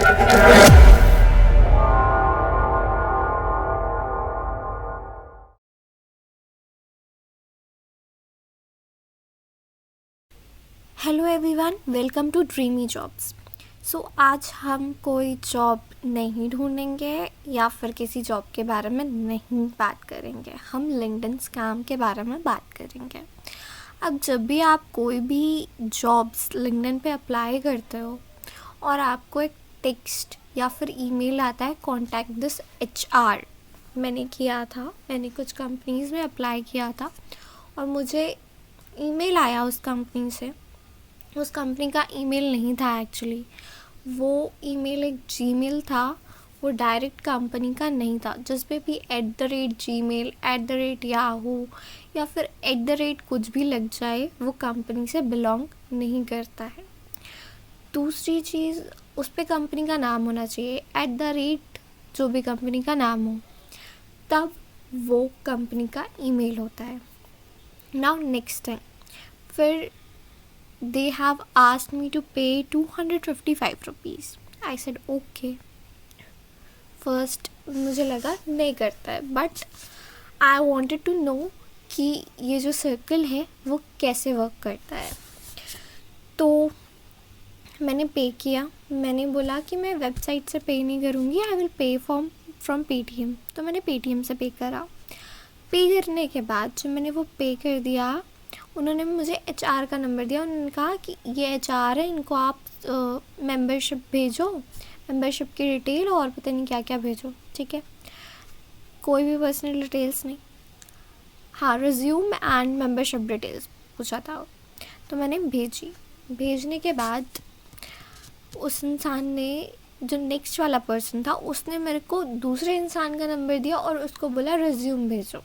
Hello everyone, welcome to Dreamy Jobs. आज हम कोई जॉब नहीं ढूंढेंगे या फिर किसी जॉब के बारे में नहीं बात करेंगे, हम लिंक्डइन स्कैम के बारे में बात करेंगे। अब जब भी आप कोई भी जॉब्स लिंक्डइन पे अप्लाई करते हो और आपको एक टेक्स्ट या फिर ईमेल आता है कॉन्टैक्ट दिस HR, मैंने किया था, मैंने कुछ कंपनीज़ में अप्लाई किया था और मुझे ईमेल आया उस कंपनी से। उस कंपनी का ईमेल नहीं था एक्चुअली, वो ईमेल एक जीमेल था, वो डायरेक्ट कंपनी का नहीं था। जिस पे भी @gmail @yahoo या फिर कुछ भी लग जाए वो कंपनी से बिलोंग नहीं करता है। दूसरी चीज़, उस पे कंपनी का नाम होना चाहिए जो भी कंपनी का नाम हो, तब वो कंपनी का ईमेल होता है। नाउ नेक्स्ट टाइम फिर they have asked me to pay 255 rupees. I said okay. First मुझे लगा नहीं करता है, but I wanted to know कि ये जो सर्कल है वो कैसे वर्क करता है। तो मैंने पे किया, मैंने बोला कि मैं वेबसाइट से पे नहीं करूँगी, I will pay from Paytm. तो मैंने पेटीएम से पे करा। पे करने के बाद जब मैंने वो पे कर दिया, उन्होंने मुझे HR का नंबर दिया। उन्होंने कहा कि ये HR है, इनको आप मेंबरशिप भेजो, मेंबरशिप की डिटेल और पता नहीं क्या क्या भेजो, ठीक है, कोई भी पर्सनल डिटेल्स नहीं। हाँ, रिज्यूम एंड मेंबरशिप डिटेल्स पूछा था। तो मैंने भेजने के बाद उस इंसान ने, जो नेक्स्ट वाला पर्सन था, उसने मेरे को दूसरे इंसान का नंबर दिया और उसको बोला रिज्यूम भेजो।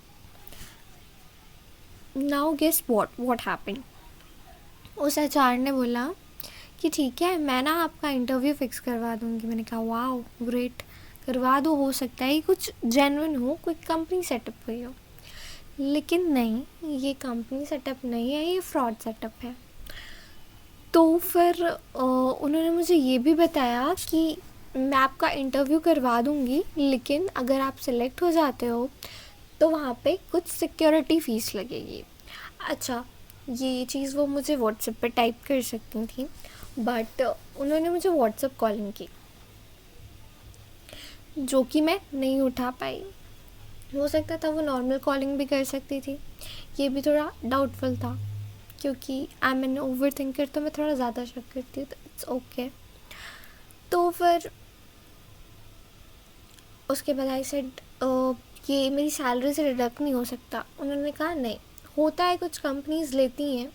Now guess what happened. उस HR ने बोला कि ठीक है, मैं ना आपका इंटरव्यू फिक्स करवा दूँगी। मैंने कहा वाओ ग्रेट, करवा दो, हो सकता है कुछ जेन्युइन हो, कोई कंपनी सेटअप हुई हो। लेकिन नहीं, ये कंपनी सेटअप नहीं है, ये फ्रॉड सेटअप है। तो फिर उन्होंने मुझे ये भी बताया कि मैं आपका इंटरव्यू करवा दूँगी, लेकिन अगर आप सिलेक्ट हो जाते हो तो वहाँ पे कुछ सिक्योरिटी फ़ीस लगेगी। अच्छा, ये चीज़ वो मुझे व्हाट्सएप पे टाइप कर सकती थी, बट उन्होंने मुझे व्हाट्सएप कॉलिंग की, जो कि मैं नहीं उठा पाई। हो सकता था वो नॉर्मल कॉलिंग भी कर सकती थी, ये भी थोड़ा डाउटफुल था, क्योंकि I am an overthinker, तो मैं थोड़ा ज़्यादा शक करती हूँ, तो इट्स ओके। तो फिर उसके बाद आई सेड ये मेरी सैलरी से डिडक्ट नहीं हो सकता। उन्होंने कहा नहीं, होता है, कुछ कंपनीज़ लेती हैं,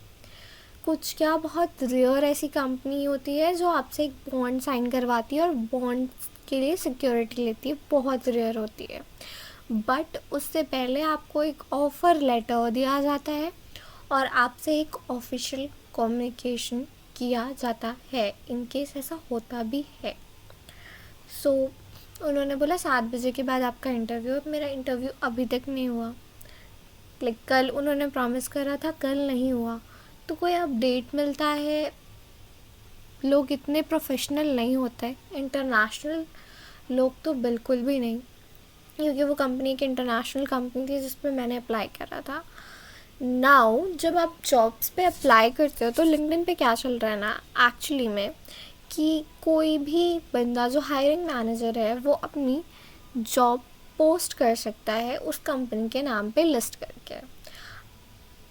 कुछ क्या बहुत रेयर ऐसी कंपनी होती है जो आपसे एक बॉन्ड साइन करवाती है और बॉन्ड के लिए सिक्योरिटी लेती है, बहुत रेयर होती है। बट उससे पहले आपको एक ऑफ़र लेटर दिया जाता है और आपसे एक ऑफिशियल कम्युनिकेशन किया जाता है, इनकेस ऐसा होता भी है। सो उन्होंने बोला 7 बजे के बाद आपका इंटरव्यू। मेरा इंटरव्यू अभी तक नहीं हुआ, लाइक कल उन्होंने प्रॉमिस करा था, कल नहीं हुआ। तो कोई अपडेट मिलता है, लोग इतने प्रोफेशनल नहीं होते, इंटरनेशनल लोग तो बिल्कुल भी नहीं, क्योंकि वो कंपनी एक इंटरनेशनल कंपनी थी जिस पर मैंने अप्लाई करा था। नाउ जब आप जॉब्स पे अप्लाई करते हो तो लिंक्डइन पे क्या चल रहा है ना एक्चुअली में, कि कोई भी बंदा जो हायरिंग मैनेजर है वो अपनी जॉब पोस्ट कर सकता है उस कंपनी के नाम पे लिस्ट करके।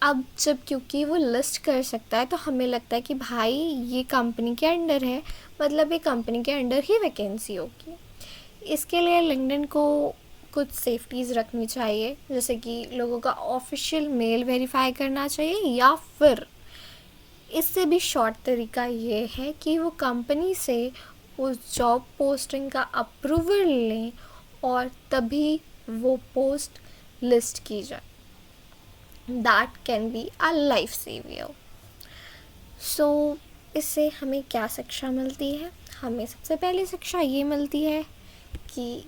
अब जब क्योंकि वो लिस्ट कर सकता है तो हमें लगता है कि भाई ये कंपनी के अंडर है, मतलब ये कंपनी के अंडर ही वैकेंसी होगी। इसके लिए लिंक्डइन को कुछ सेफ्टीज़ रखनी चाहिए, जैसे कि लोगों का ऑफिशियल मेल वेरीफाई करना चाहिए, या फिर इससे भी शॉर्ट तरीका ये है कि वो कंपनी से उस जॉब पोस्टिंग का अप्रूवल लें और तभी वो पोस्ट लिस्ट की जाए। That can be a life saver. So इससे हमें क्या शिक्षा मिलती है? हमें सबसे पहले शिक्षा ये मिलती है कि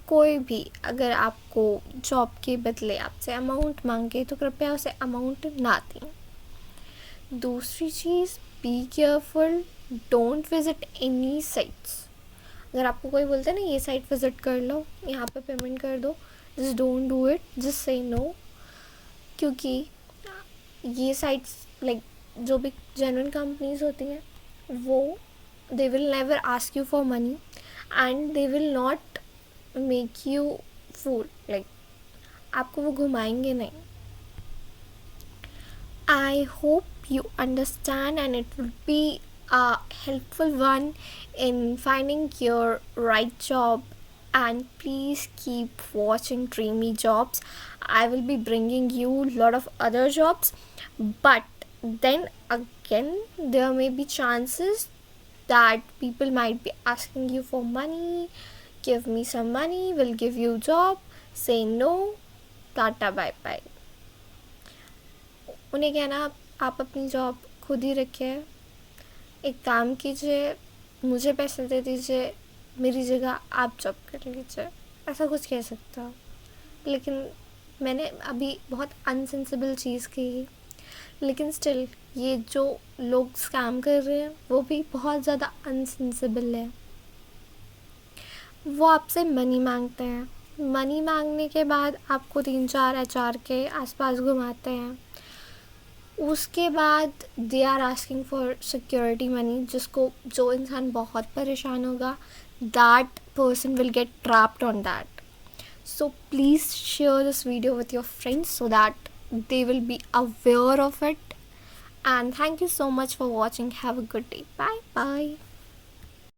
कोई भी अगर आपको जॉब के बदले आपसे अमाउंट मांगे तो कृपया उसे अमाउंट ना दें। दूसरी चीज़, be careful, don't visit any sites अगर आपको कोई बोलता है ना ये साइट विज़िट कर लो, यहाँ पे पेमेंट कर दो, just don't do it, just say no. क्योंकि ये साइट्स लाइक जो भी जेन्युइन कंपनीज होती हैं वो they will never ask you for money and they will not make you fool. Like आपको वो घुमाएंगे नहीं. I hope you understand and it will be a helpful one in finding your right job. And please keep watching Dreamy Jobs. I will be bringing you a lot of other jobs, but then again, there may be chances that people might be asking you for money. Give me some money, we'll give you a job. Say no, tata bye bye. उन्हें कहना आप अपनी job खुद ही रखिए, एक काम कीजिए, मुझे पैसे दे दीजिए, मेरी जगह आप जॉब कर लीजिए, ऐसा कुछ कह सकता हूँ. लेकिन मैंने अभी बहुत अनसेंसिबल चीज़ की, लेकिन स्टिल ये जो लोग स्कैम कर रहे हैं वो भी बहुत ज़्यादा अनसेंसिबल है. वो आपसे मनी मांगते हैं, मनी मांगने के बाद आपको 3-4 HR के आसपास घुमाते हैं. उसके बाद they are asking for security money, जिसको जो इंसान बहुत परेशान होगा that person will get trapped on that. So please share this video with your friends so that they will be aware of it. And thank you so much for watching. Have a good day. Bye bye.